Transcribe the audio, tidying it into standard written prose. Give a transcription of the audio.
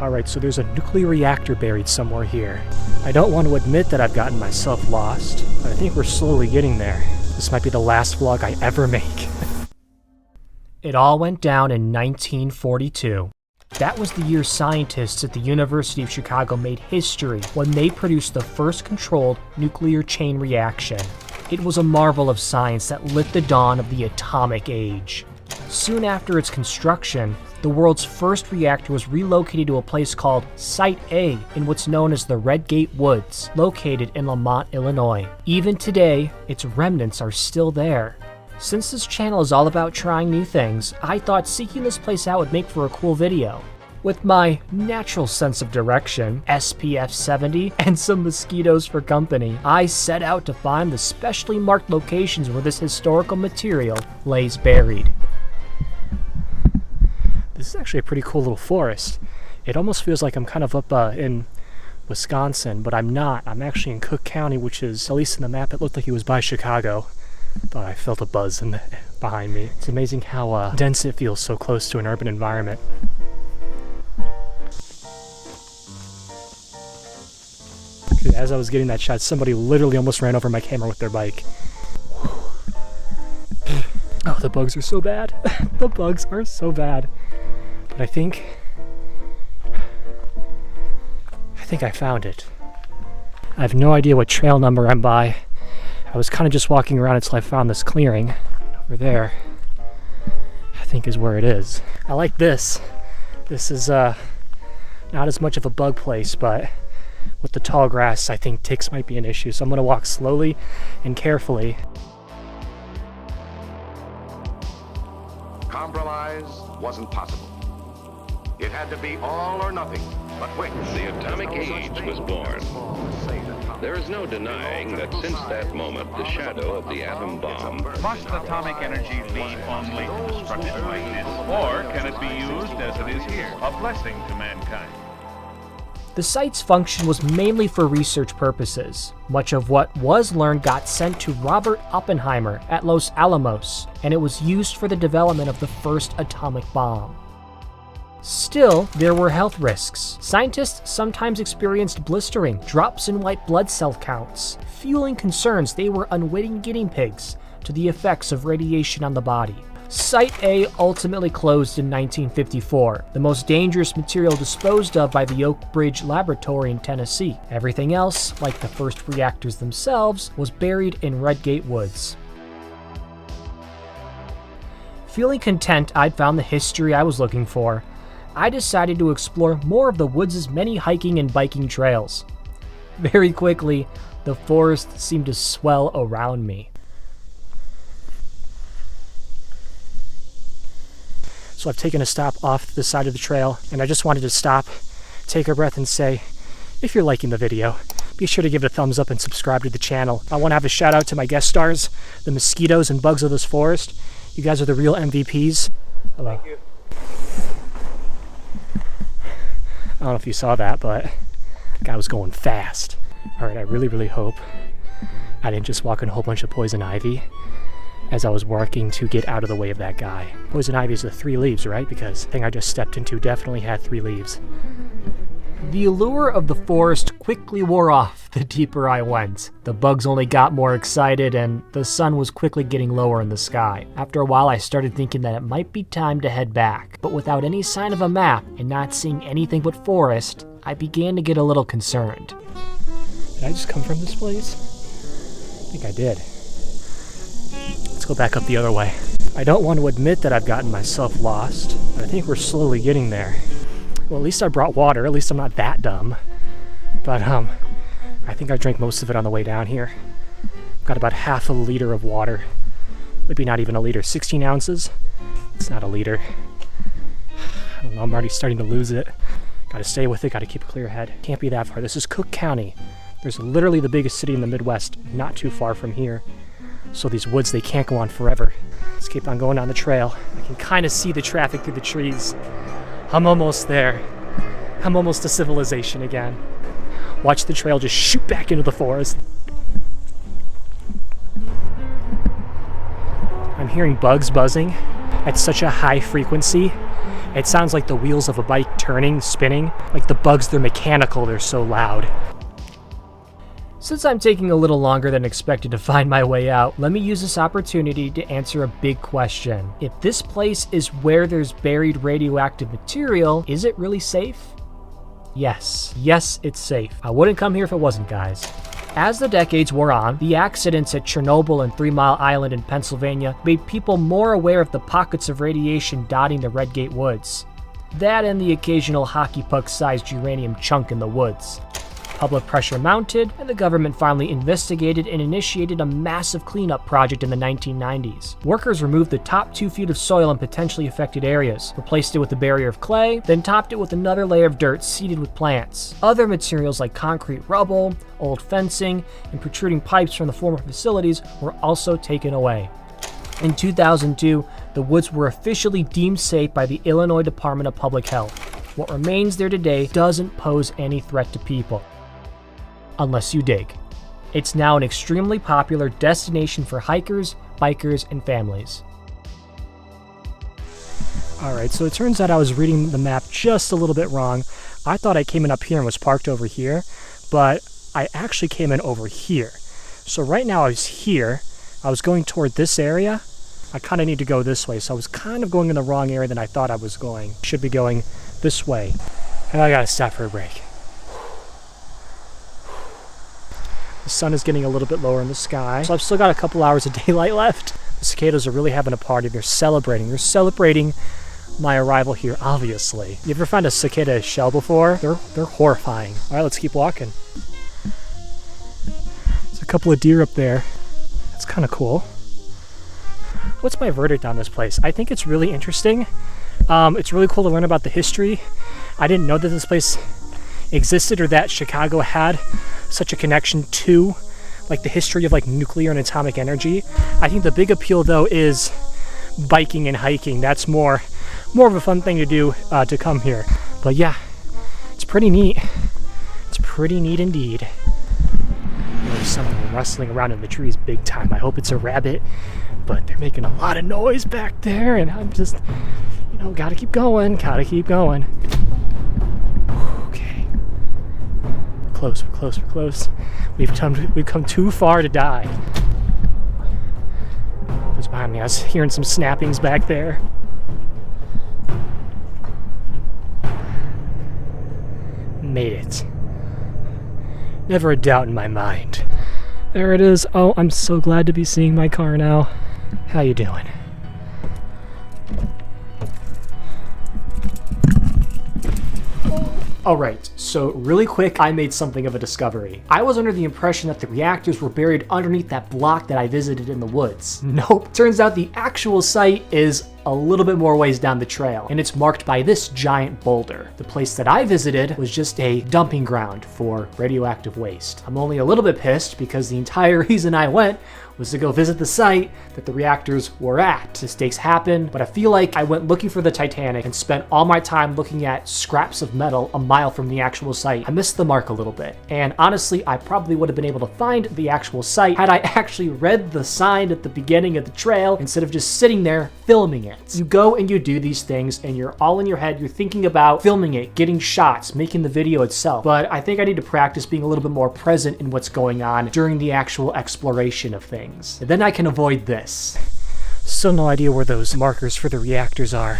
Alright, so there's a nuclear reactor buried somewhere here. I don't want to admit that I've gotten myself lost, but I think we're slowly getting there. This might be the last vlog I ever make. It all went down in 1942. That was the year scientists at the University of Chicago made history when they produced the first controlled nuclear chain reaction. It was a marvel of science that lit the dawn of the atomic age. Soon after its construction, the world's first reactor was relocated to a place called Site A in what's known as the Red Gate Woods, located in Lamont, Illinois. Even today, its remnants are still there. Since this channel is all about trying new things, I thought seeking this place out would make for a cool video. With my natural sense of direction, SPF 70, and some mosquitoes for company, I set out to find the specially marked locations where this historical material lays buried. This is actually a pretty cool little forest. It almost feels like I'm kind of up in Wisconsin, but I'm not. I'm actually in Cook County, which is, at least in the map, it looked like it was by Chicago. Thought I felt a buzz behind me. It's amazing how dense it feels so close to an urban environment. As I was getting that shot, somebody literally almost ran over my camera with their bike. Oh, the bugs are so bad. The bugs are so bad. But I think I found it. I have no idea what trail number I'm by. I was kind of just walking around until I found this clearing. Over there, I think is where it is. I like this. This is not as much of a bug place, but with the tall grass, I think ticks might be an issue. So I'm going to walk slowly and carefully. Compromise wasn't possible. It had to be all or nothing, but which? The atomic age was born. There is no denying that since that moment, the shadow of the atom bomb... Must atomic energy be only for destruction like this, or can it be used as it is here, a blessing to mankind? The site's function was mainly for research purposes. Much of what was learned got sent to Robert Oppenheimer at Los Alamos, and it was used for the development of the first atomic bomb. Still, there were health risks. Scientists sometimes experienced blistering, drops in white blood cell counts, fueling concerns they were unwitting guinea pigs to the effects of radiation on the body. Site A ultimately closed in 1954, the most dangerous material disposed of by the Oak Ridge Laboratory in Tennessee. Everything else, like the first reactors themselves, was buried in Red Gate Woods. Feeling content I'd found the history I was looking for, I decided to explore more of the woods' many hiking and biking trails. Very quickly, the forest seemed to swell around me. So I've taken a stop off the side of the trail, and I just wanted to stop, take a breath, and say, if you're liking the video, be sure to give it a thumbs up and subscribe to the channel. I want to have a shout out to my guest stars, the mosquitoes and bugs of this forest. You guys are the real MVPs. Hello. Thank you. I don't know if you saw that, but the guy was going fast. Alright, I really hope I didn't just walk in a whole bunch of poison ivy as I was working to get out of the way of that guy. Poison ivy is the 3 leaves, right? Because the thing I just stepped into definitely had 3 leaves. The allure of the forest quickly wore off the deeper I went. The bugs only got more excited, and the sun was quickly getting lower in the sky. After a while, I started thinking that it might be time to head back. But without any sign of a map and not seeing anything but forest, I began to get a little concerned. Did I just come from this place? I think I did. Let's go back up the other way. I don't want to admit that I've gotten myself lost, but I think we're slowly getting there. Well, at least I brought water. At least I'm not that dumb. But, I think I drank most of it on the way down here. I've got about half a liter of water. Maybe not even a liter. 16 ounces? It's not a liter. I don't know, I'm already starting to lose it. Gotta stay with it, gotta keep a clear head. Can't be that far. This is Cook County. There's literally the biggest city in the Midwest, not too far from here. So these woods, they can't go on forever. Let's keep on going down the trail. I can kind of see the traffic through the trees. I'm almost there. I'm almost to civilization again. Watch the trail just shoot back into the forest. I'm hearing bugs buzzing at such a high frequency, It sounds like the wheels of a bike turning, spinning. Like the bugs, they're mechanical, they're so loud. Since I'm taking a little longer than expected to find my way out, let me use this opportunity to answer a big question. If this place is where there's buried radioactive material, is it really safe? Yes. Yes, it's safe. I wouldn't come here if it wasn't, guys. As the decades wore on, the accidents at Chernobyl and 3 Mile Island in Pennsylvania made people more aware of the pockets of radiation dotting the Redgate Woods. That and the occasional hockey puck-sized uranium chunk in the woods. Public pressure mounted, and the government finally investigated and initiated a massive cleanup project in the 1990s. Workers removed the top 2 feet of soil in potentially affected areas, replaced it with a barrier of clay, then topped it with another layer of dirt seeded with plants. Other materials like concrete rubble, old fencing, and protruding pipes from the former facilities were also taken away. In 2002, the woods were officially deemed safe by the Illinois Department of Public Health. What remains there today doesn't pose any threat to people. Unless you dig. It's now an extremely popular destination for hikers, bikers, and families. Alright, so it turns out I was reading the map just a little bit wrong. I thought I came in up here and was parked over here, but I actually came in over here. So right now I was here, I was going toward this area. I kind of need to go this way, so I was kind of going in the wrong area than I thought I was going. Should be going this way. And I gotta stop for a break. The sun is getting a little bit lower in the sky, so I've still got a couple hours of daylight left. The cicadas are really having a party. They're celebrating. They're celebrating my arrival here, obviously. You ever find a cicada shell before? They're horrifying. All right, let's keep walking. There's a couple of deer up there. That's kind of cool. What's my verdict on this place? I think it's really interesting. It's really cool to learn about the history. I didn't know that this place existed or that Chicago had such a connection to like the history of like nuclear and atomic energy. I think the big appeal though is biking and hiking. That's more of a fun thing to do to come here. But yeah, it's pretty neat. It's pretty neat indeed. There's something rustling around in the trees big time. I hope it's a rabbit, but they're making a lot of noise back there and I'm just, gotta keep going. We're close. We've come too far to die. What's behind me? I was hearing some snappings back there. Made it. Never a doubt in my mind. There it is. Oh, I'm so glad to be seeing my car now. How you doing? Alright, so really quick, I made something of a discovery. I was under the impression that the reactors were buried underneath that block that I visited in the woods. Nope. Turns out the actual site is a little bit more ways down the trail, and it's marked by this giant boulder. The place that I visited was just a dumping ground for radioactive waste. I'm only a little bit pissed because the entire reason I went was to go visit the site that the reactors were at. Mistakes happen, but I feel like I went looking for the Titanic and spent all my time looking at scraps of metal a mile from the actual site. I missed the mark a little bit, and honestly, I probably would have been able to find the actual site had I actually read the sign at the beginning of the trail instead of just sitting there filming it. You go and you do these things and you're all in your head, you're thinking about filming it, getting shots, making the video itself, but I think I need to practice being a little bit more present in what's going on during the actual exploration of things. And then I can avoid this. Still no idea where those markers for the reactors are.